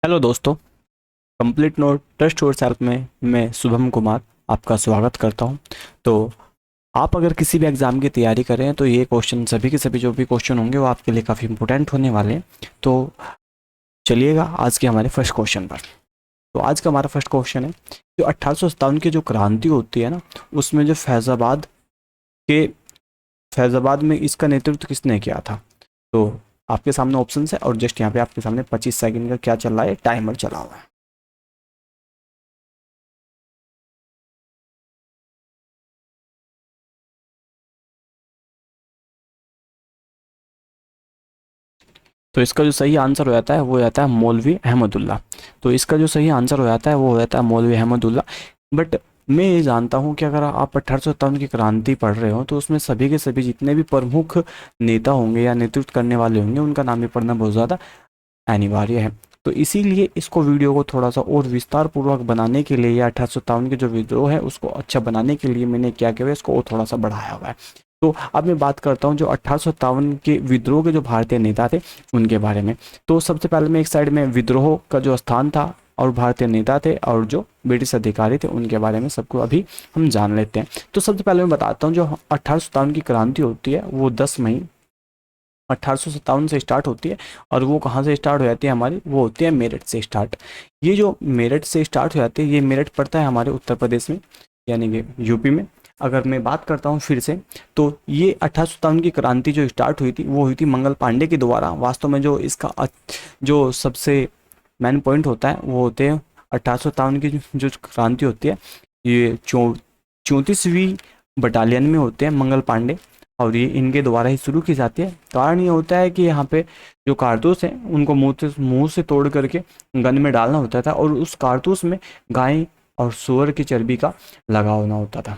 Hello दोस्तों। Complete note trust your self में मैं शुभम कुमार आपका स्वागत करता हूं। तो आप अगर किसी भी एग्ज़ाम की तैयारी कर रहे हैं तो ये क्वेश्चन सभी के सभी जो भी क्वेश्चन होंगे वो आपके लिए काफ़ी इंपॉर्टेंट होने वाले हैं। तो चलिएगा आज के हमारे फर्स्ट क्वेश्चन पर। तो आज का हमारा फर्स्ट क्वेश्चन है, जो 1857 की जो क्रांति होती है ना, उसमें जो के फैज़ाबाद में इसका नेतृत्व किसने किया था। तो आपके सामने ऑप्शन है और जस्ट यहाँ पे आपके सामने 25 सेकंड का क्या चल रहा है, टाइमर चला हुआ है। तो इसका जो सही आंसर हो जाता है वो हो जाता है मौलवी अहमदुल्ला। तो इसका जो सही आंसर हो जाता है वो हो जाता है मौलवी अहमदुल्ला। बट मैं ये जानता हूँ कि अगर आप 1857 की क्रांति पढ़ रहे हो तो उसमें सभी के सभी जितने भी प्रमुख नेता होंगे या नेतृत्व करने वाले होंगे उनका नाम भी पढ़ना बहुत ज़्यादा अनिवार्य है। तो इसीलिए इसको वीडियो को थोड़ा सा और विस्तार पूर्वक बनाने के लिए या 1857 के जो विद्रोह है उसको अच्छा बनाने के लिए मैंने क्या किया है, इसको और थोड़ा सा बढ़ाया हुआ है। तो अब मैं बात करता हूँ जो 1857 के विद्रोह के जो भारतीय नेता थे उनके बारे में। तो सबसे पहले मैं एक साइड में विद्रोह का जो स्थान था और भारतीय नेता थे और जो ब्रिटिश अधिकारी थे उनके बारे में सबको अभी हम जान लेते हैं। तो सबसे पहले मैं बताता हूँ जो 1857 की क्रांति होती है वो 10 मई 1857 से स्टार्ट होती है। और वो कहाँ से स्टार्ट हो जाती है हमारी, वो होती है मेरठ से स्टार्ट। ये जो मेरठ से स्टार्ट हो जाती है, ये मेरठ पड़ता है हमारे उत्तर प्रदेश में यानी कि यूपी में। अगर मैं बात करता हूँ फिर से, तो ये 1857 की क्रांति जो स्टार्ट हुई थी वो हुई थी मंगल पांडे के द्वारा। वास्तव में जो इसका जो सबसे मेन पॉइंट होता है वो होते हैं 1857 की जो क्रांति होती है ये 34वीं बटालियन में होते हैं मंगल पांडे, और ये इनके द्वारा ही शुरू की जाती है। कारण ये होता है कि यहाँ पे जो कारतूस हैं उनको मुंह से तोड़ करके गन में डालना होता था और उस कारतूस में गाय और सुअर की चर्बी का लगा होना होता था।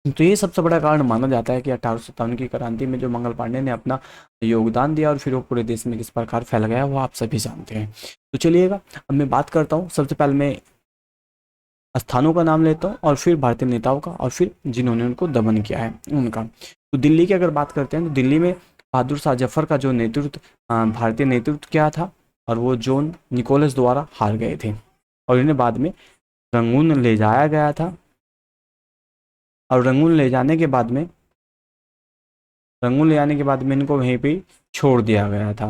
तो ये सबसे बड़ा कारण माना जाता है कि 1857 की क्रांति में जो मंगल पांडे ने अपना योगदान दिया और फिर वो पूरे देश में किस प्रकार फैल गया वो आप सभी जानते हैं। तो चलिएगा अब मैं बात करता हूँ, सबसे पहले मैं स्थानों का नाम लेता हूँ और फिर भारतीय नेताओं का और फिर जिन्होंने उनको दमन किया है उनका। तो दिल्ली की अगर बात करते हैं तो दिल्ली में बहादुर शाह जफर का जो नेतृत्व भारतीय नेतृत्व किया था और वो जॉन निकोलस द्वारा हार गए थे और इन्हें बाद में रंगून ले जाया गया था। और रंगून ले जाने के बाद में इनको वहीं पे छोड़ दिया गया था।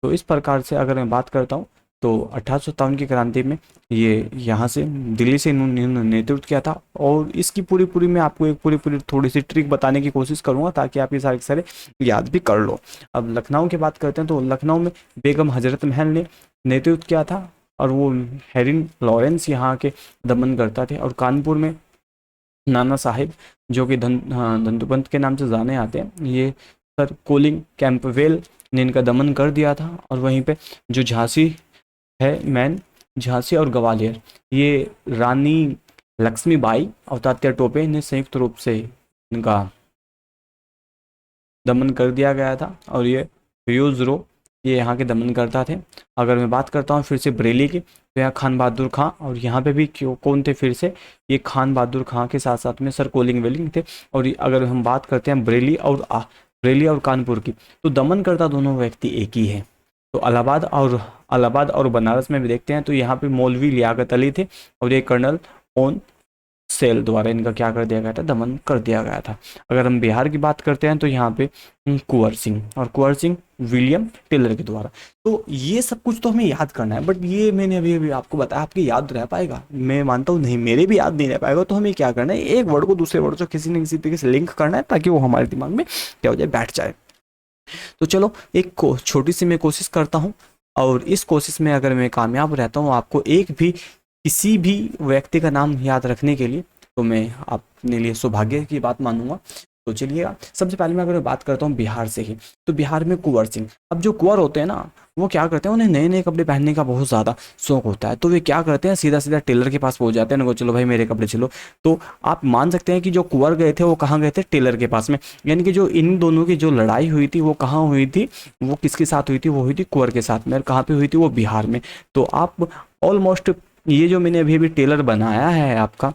तो इस प्रकार से अगर मैं बात करता हूँ तो 1857 की क्रांति में ये यहाँ से दिल्ली से इन्होंने नेतृत्व किया था। और इसकी पूरी पूरी मैं आपको एक पूरी पूरी थोड़ी सी ट्रिक बताने की कोशिश करूँगा ताकि आप ये सारे सारे याद भी कर लो। अब लखनऊ की बात करते हैं तो लखनऊ में बेगम हजरत महल ने नेतृत्व किया था और वो हेरिन लॉरेंस यहाँ के दमन करता थे। और कानपुर में नाना साहिब जो कि धंधुपंत के नाम से जाने आते हैं, ये सर कोलिंग कैंपवेल ने इनका दमन कर दिया था। और वहीं पे जो झांसी है मैन, झांसी और ग्वालियर, ये रानी लक्ष्मीबाई और तात्या टोपे ने संयुक्त रूप से इनका दमन कर दिया गया था। और ये रो ये यहाँ के दमन करता थे। अगर मैं बात करता हूँ फिर से बरेली की, तो यहाँ खान बहादुर खां, और यहाँ पे भी क्यों कौन थे फिर से, ये खान बहादुर खां के साथ साथ में सर कोलिंग वेलिंग थे। और अगर हम बात करते हैं बरेली और कानपुर की, तो दमन करता दोनों व्यक्ति एक ही है। तो इलाहाबाद और बनारस में भी देखते हैं तो यहाँ पे मौलवी लियाकत अली थे और ये कर्नल ओन सेल द्वारा इनका क्या कर दिया गया था, दमन कर दिया गया था। अगर हम बिहार की बात करते हैं तो यहाँ पे कुंवर सिंह, और कुंवर सिंह विलियम टेलर के द्वारा। तो ये सब कुछ तो हमें याद करना है, बट ये मैंने अभी अभी आपको बताया, आपके याद रह पाएगा? मैं मानता हूँ नहीं, मेरे भी याद नहीं रह पाएगा। तो हमें क्या करना है, एक वर्ड को दूसरे वर्ड से किसी न किसी तरीके से लिंक करना है ताकि वो हमारे दिमाग में क्या हो जाए, बैठ जाए। तो चलो एक छोटी सी मैं कोशिश करता हूँ, और इस कोशिश में अगर मैं कामयाब रहता हूँ आपको एक भी किसी भी व्यक्ति का नाम याद रखने के लिए, तो मैं अपने लिए सौभाग्य की बात मानूंगा। तो चलिएगा सबसे पहले मैं अगर बात करता हूँ बिहार से ही, तो बिहार में कुंवर सिंह। अब जो कुंवर होते हैं ना, वो क्या करते हैं, उन्हें नए नए कपड़े पहनने का बहुत ज़्यादा शौक होता है। तो वे क्या करते हैं, सीधा सीधा टेलर के पास पहुंच जाते हैं, उनको चलो भाई मेरे कपड़े सिलो। तो आप मान सकते हैं कि जो कुंवर गए थे वो कहाँ गए थे, टेलर के पास में। यानी कि जो इन दोनों की जो लड़ाई हुई थी वो कहाँ हुई थी, वो किसके साथ हुई थी, वो हुई थी कुंवर के साथ में। और कहाँ पे हुई थी, वो बिहार में। तो आप ऑलमोस्ट ये जो मैंने अभी अभी टेलर बनाया है आपका,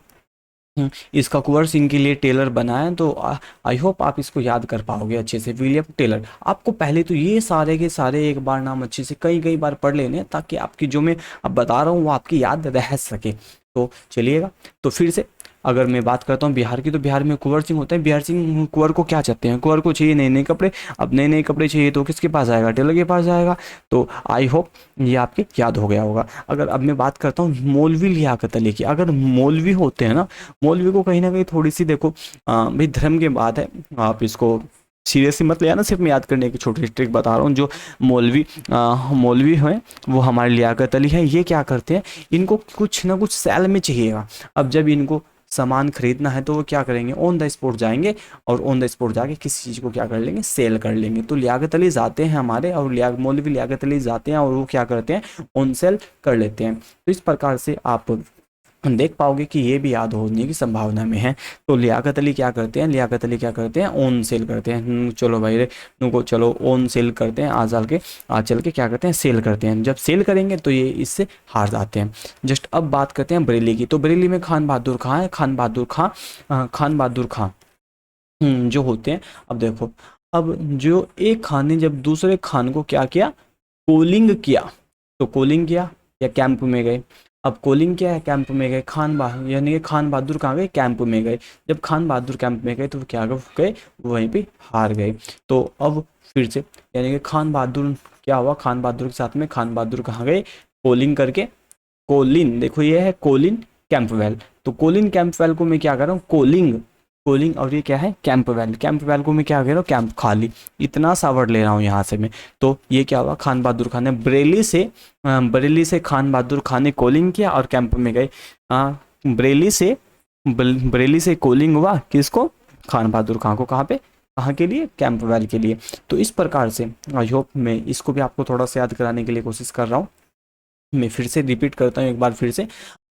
इसका कुंवर सिंह के लिए टेलर बना है, तो आई होप आप इसको याद कर पाओगे अच्छे से। William Taylor. आपको पहले तो ये सारे के सारे एक बार नाम अच्छे से कई कई बार पढ़ लेने हैं, ताकि आपकी जो मैं अब बता रहा हूँ वो आपकी याद रह सके। तो चलिएगा, तो फिर से अगर मैं बात करता हूँ बिहार की, तो बिहार में कुंवर सिंह होते हैं। बिहार सिंह कुंवर को क्या चाहते हैं? कुंवर को चाहिए नए नए कपड़े। अब नए नए कपड़े चाहिए तो किसके पास जाएगा? टेलर के पास जाएगा। तो आई होप ये आपके याद हो गया होगा। अगर अब मैं बात करता हूँ मौलवी लियाकत अली की। अगर मौलवी होते हैं ना, मौलवी को कहीं ना कहीं थोड़ी सी देखो भाई धर्म की बात है, आप इसको सीरियसली मत लिया ना, सिर्फ मैं याद करने की छोटी ट्रिक बता रहा हूँ। जो मौलवी हैं वो हमारे लियाकत अली हैं। ये क्या करते हैं, इनको कुछ ना कुछ सेल में चाहिएगा। अब जब इनको सामान खरीदना है तो वो क्या करेंगे, ऑन द स्पॉट जाएंगे, और ऑन द स्पॉट जाके किसी चीज़ को क्या कर लेंगे, सेल कर लेंगे। तो लियाकत अली जाते हैं हमारे, और मौलवी लियाकत अली जाते हैं और वो क्या करते हैं, ऑन सेल कर लेते हैं। तो इस प्रकार से आप देख पाओगे कि ये भी याद होने की संभावना में है। तो लियाकत अली क्या करते हैं, लियाकत अली क्या करते हैं, ऑन सेल करते हैं। चलो भाई रे नुको, चलो ऑन सेल करते हैं, आज चल के क्या करते हैं, सेल करते हैं। जब सेल करेंगे तो ये इससे हार जाते हैं। जस्ट अब बात करते हैं बरेली की। तो बरेली में खान बहादुर खां है। खान बहादुर खां जो होते हैं, अब देखो, अब जो एक खान ने जब दूसरे खान को क्या किया, कोलिंग किया। तो कोलिंग किया या कैंप में गए। अब कोलिंग किया है, कैंप में गए। खान बहादुर यानी कि खान बहादुर कहाँ गए, कैंप में गए। जब खान बहादुर कैंप में गए तो क्या गए, वहीं पे हार गए। तो अब फिर से यानी कि खान बहादुर क्या हुआ, खान बहादुर के साथ में खान बहादुर कहाँ गए, कोलिंग करके। कोलिन, देखो ये है कोलिन कैंपवेल। तो कोलिन कैंपवेल को मैं क्या कर रहा हूँ, कोलिंग कोलिंग, और ये क्या है, कैंपवेल। कैंपवेल को मैं क्या कह रहा हूँ, कैंप खाली। इतना सा वर्ड ले रहा हूँ यहाँ से मैं। तो ये क्या हुआ, खान बहादुर खान ने बरेली से खान बहादुर खान ने कोलिंग किया और कैंप में गए। बरेली से बरेली से कोलिंग हुआ किसको, खान बहादुर खान को। कहाँ पे, कहाँ के लिए, कैंपवेल के लिए। तो इस प्रकार से आई होप मैं इसको भी आपको थोड़ा सा याद कराने के लिए कोशिश कर रहा हूँ। मैं फिर से रिपीट करता हूँ एक बार फिर से।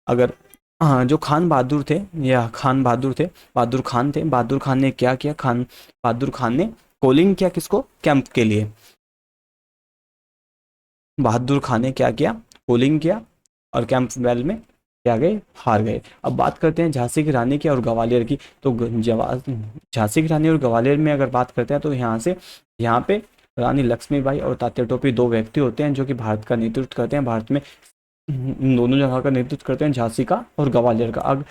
अगर हाँ, जो खान बहादुर थे, या खान बहादुर थे, बहादुर खान थे, बहादुर खान ने क्या किया, खान बहादुर खान ने कोलिंग किया किसको, कैंप के लिए। बहादुर खान ने क्या किया, कोलिंग किया, और कैंप वेल में क्या गए, हार गए। अब बात करते हैं झांसी की रानी की और ग्वालियर की। तो झांसी की रानी और ग्वालियर में अगर बात करते हैं तो यहाँ पे रानी लक्ष्मीबाई और तात्या टोपे दो व्यक्ति होते हैं जो कि भारत का नेतृत्व करते हैं। भारत में दोनों जगह का नेतृत्व करते हैं, झांसी का और ग्वालियर का। अब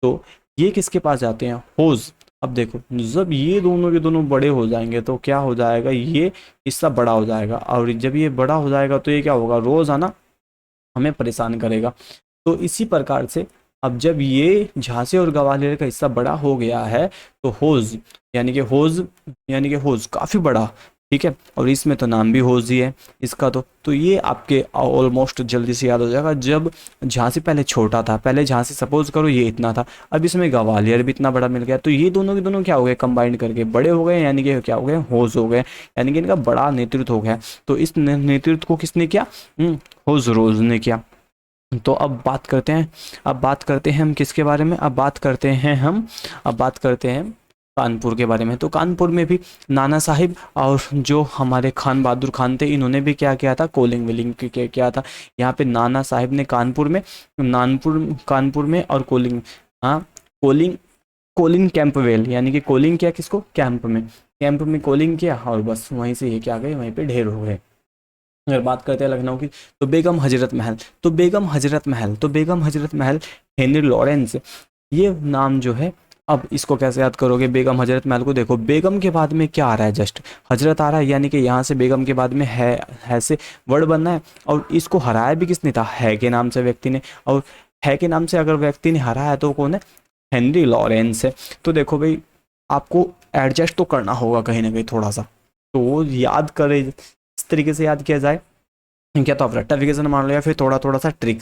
तो ये किसके पास जाते हैं, होज। अब देखो, जब ये दोनों के दोनों बड़े हो जाएंगे तो क्या हो जाएगा, ये हिस्सा बड़ा हो जाएगा, और जब ये बड़ा हो जाएगा तो ये क्या होगा, रोज आना हमें परेशान करेगा। तो इसी प्रकार से अब जब ये झांसी और ग्वालियर का हिस्सा बड़ा हो गया है, तो होज यानी कि होज काफ़ी बड़ा, ठीक है। और इसमें तो नाम भी होज ही है इसका। तो ये आपके ऑलमोस्ट जल्दी से याद हो जाएगा। जब झांसी पहले छोटा था, पहले झांसी सपोज करो ये इतना था, अब इसमें ग्वालियर भी इतना बड़ा मिल गया, तो ये दोनों के दोनों क्या हो गए, कंबाइंड करके बड़े हो गए, यानी कि क्या हो गए, होज हो गए, यानी कि इनका बड़ा नेतृत्व हो गया। तो इस नेतृत्व को किसने किया, होज रोज ने किया। तो अब बात करते हैं हम किसके बारे में, अब बात करते हैं कानपुर के बारे में। तो कानपुर में भी नाना साहिब और जो हमारे खान बहादुर खान थे, इन्होंने भी क्या किया था, कोलिंग विलिंग किया था। यहाँ पे नाना साहिब ने कानपुर में और कोलिंग, हाँ, कोलिंग कैंपवेल, यानी कि कोलिंग किया किसको, कैंप में कोलिंग किया, और बस वहीं से ये क्या गए, वहीं पे ढेर हो गए। अगर बात करते हैं लखनऊ की, तो बेगम हजरत महल हेनरी लॉरेंस, ये नाम जो है। अब इसको कैसे याद करोगे, बेगम हजरत महल को देखो, बेगम के बाद में क्या आ रहा है, जस्ट हजरत आ रहा है, यानी कि यहाँ से बेगम के बाद में है से वर्ड बनना है। और इसको हराया भी किसने था, है के नाम से व्यक्ति ने, और है के नाम से अगर व्यक्ति ने हराया तो कौन है, हेनरी लॉरेंस है। तो देखो भाई, आपको एडजस्ट तो करना होगा कहीं ना कहीं थोड़ा सा, तो याद करे इस तरीके से याद किया जाए, क्या तो आप रट्टाफिकेशन मान लो या फिर थोड़ा थोड़ा सा ट्रिक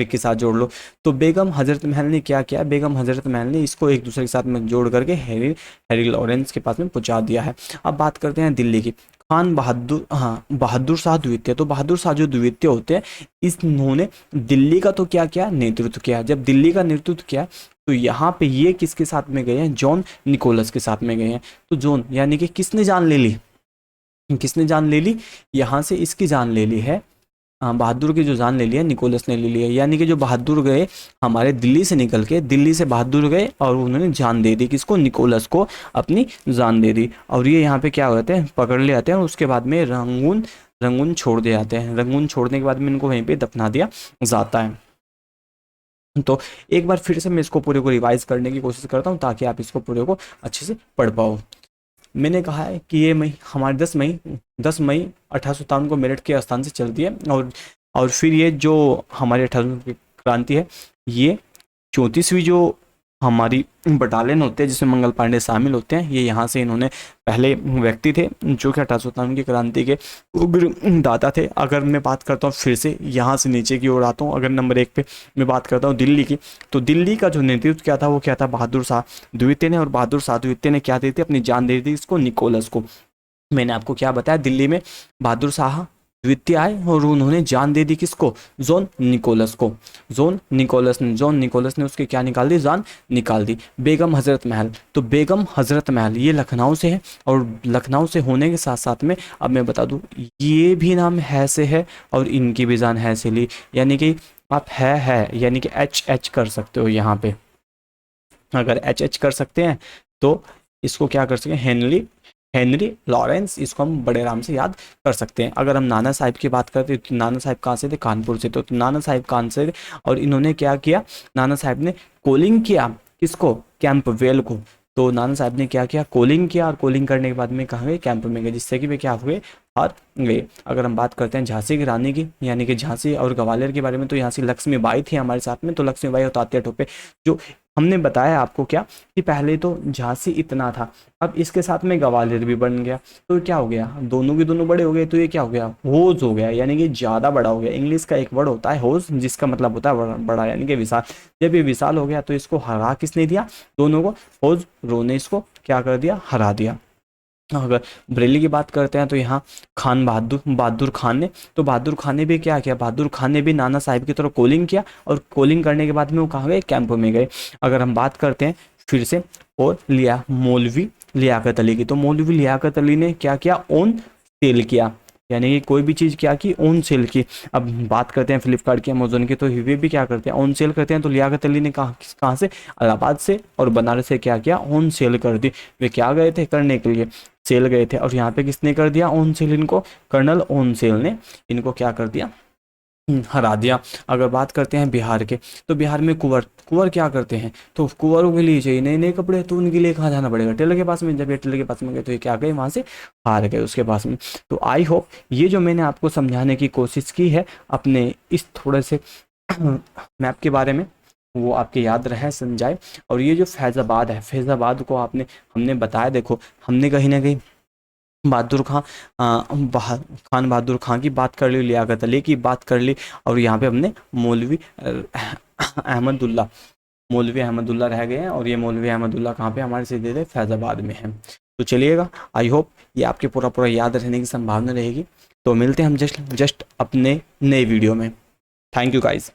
के साथ जोड़ लो। तो बेगम हजरत महल ने क्या किया, बेगम हजरत महल ने इसको एक दूसरे के साथ में जोड़ करके हैरी लॉरेंस के पास में पहुंचा दिया है। अब बात करते हैं दिल्ली की, खान बहादुर, हाँ, बहादुर शाह द्वितीय। तो बहादुर शाह जो द्वितीय होते हैं, इन्होंने दिल्ली का तो क्या किया, नेतृत्व किया। जब दिल्ली का नेतृत्व किया तो यहाँ पे ये किसके साथ में गए हैं, जॉन निकोलस के साथ में गए हैं। तो जॉन यानी कि किसने जान ले ली, यहाँ से इसकी जान ले ली है, बहादुर की जो जान ले लिया निकोलस ने ले लिया, यानी कि जो बहादुर गए हमारे दिल्ली से निकल के, दिल्ली से बहादुर गए और उन्होंने जान दे दी, किसको, निकोलस को अपनी जान दे दी। और ये यहाँ पे क्या होते हैं, पकड़ ले आते हैं और उसके बाद में रंगून रंगून छोड़ दिए जाते हैं। रंगून छोड़ने के बाद में इनको वहीं पे दफना दिया जाता है। तो एक बार फिर से मैं इसको पूरे को रिवाइज करने की कोशिश करता हूँ ताकि आप इसको पूरे को अच्छे से पढ़ पाओ। मैंने कहा है कि ये मई हमारे 10 मई 1857 को मेरठ के स्थान से चलती है। और फिर ये जो हमारी 18 की क्रांति है, ये 34वीं जो हमारी बटालियन होते हैं जिसमें मंगल पांडे शामिल होते हैं, ये यहाँ से इन्होंने पहले व्यक्ति थे जो कि 1857 की क्रांति के उग्र दाता थे। अगर मैं बात करता हूँ फिर से यहाँ से नीचे की ओर आता हूँ, अगर नंबर 1 पे मैं बात करता हूँ दिल्ली की, तो दिल्ली का जो नेतृत्व क्या था, वो क्या था, बहादुर शाह द्वितीय ने। और बहादुर शाह द्वितीय ने क्या दी थी, अपनी जान दे दी इसको, निकोलस को। मैंने आपको क्या बताया, दिल्ली में बहादुर शाह द्वितीय आए और उन्होंने जान दे दी किसको, जॉन निकोलस को। जॉन निकोलस ने उसकी क्या निकाल दी, जान निकाल दी। बेगम हजरत महल, तो बेगम हजरत महल ये लखनऊ से है, और लखनऊ से होने के साथ साथ में अब मैं बता दूं ये भी नाम है से है और इनकी भी जान है से ली, यानी कि आप है यानी कि एच कर सकते हो यहाँ पे। अगर एच कर सकते हैं तो इसको क्या कर सकते हैं, हेनरी लॉरेंस, इसको हम बड़े आराम से याद कर सकते हैं। अगर हम नाना साहिब की बात करते हैं तो नाना साहिब कहाँ से थे, कानपुर से। तो नाना साहिब कान से थे और इन्होंने क्या किया, नाना साहिब ने कॉलिंग किया किसको, कैंपवेल को। तो नाना साहब ने क्या किया, कॉलिंग किया, और कॉलिंग करने के बाद में कहाँ गए, कैंप में गए, जिससे कि वे क्या हुए, हार गए। अगर हम बात करते हैं झांसी की रानी की, यानी कि झांसी और ग्वालियर के बारे में, तो यहाँ से लक्ष्मीबाई थी हमारे साथ में। तो लक्ष्मीबाई और तात्या टोपे, जो हमने बताया आपको क्या कि पहले तो झांसी इतना था, अब इसके साथ में ग्वालियर भी बन गया, तो क्या हो गया, दोनों के दोनों बड़े हो गए, तो ये क्या हो गया, होज हो गया, यानी कि ज़्यादा बड़ा हो गया। इंग्लिश का एक वर्ड होता है होज, जिसका मतलब होता है बड़ा, यानी कि विशाल। जब ये विशाल हो गया तो इसको हरा किसने दिया, दोनों को, होज रो ने इसको क्या कर दिया, हरा दिया। अगर बरेली की बात करते हैं तो यहाँ खान बहादुर खान ने, तो बहादुर खान ने भी क्या किया, बहादुर खान ने भी नाना साहिब की तरफ कॉलिंग किया, और कॉलिंग करने के बाद में वो कहाँ गए, कैंप में गए। अगर हम बात करते हैं फिर से और मौलवी लियाकत अली की, तो मौलवी लियाकत अली ने क्या किया, ऑन सेल किया, यानी कि कोई भी चीज़ क्या की, ऑन सेल की। अब बात करते हैं फ्लिपकार्ट की, अमेजोन की, तो वे भी क्या करते हैं, ऑन सेल करते हैं। तो लियाकत अली ने कहाँ से, इलाहाबाद से और बनारस से क्या किया, ऑन सेल कर दी। वे क्या गए थे करने के लिए, सेल गए थे। और यहाँ पे किसने कर दिया ऑन सेल, इनको कर्नल ऑन सेल ने इनको क्या कर दिया, हरा दिया। अगर बात करते हैं बिहार के, तो बिहार में कुंवर क्या करते हैं, तो कुंवरों के लिए चाहिए नए नए कपड़े, तो उनके लिए कहाँ जाना पड़ेगा, टेलर के पास में। जब ये टेलर के पास में गए तो ये क्या गए, वहाँ से हार गए उसके पास में। तो आई होप ये जो मैंने आपको समझाने की कोशिश की है अपने इस थोड़े से मैप के बारे में, वो आपके याद रहे, समझाए। और ये जो फैज़ाबाद है, फैज़ाबाद को हमने बताया, देखो हमने कहीं ना कहीं बहादुर खान बहादुर खां की बात कर ली, लियाकत अली की बात कर ली, और यहाँ पे हमने अहमदुल्ला मौलवी अहमदुल्ला रह गए हैं। और ये मौलवी अहमदुल्ला कहाँ पे, हमारे सीधे थे फैज़ाबाद में है। तो चलिएगा, आई होप ये आपके पूरा याद रहने की संभावना रहेगी। तो मिलते हैं हम जस्ट अपने नए वीडियो में। Thank you guys.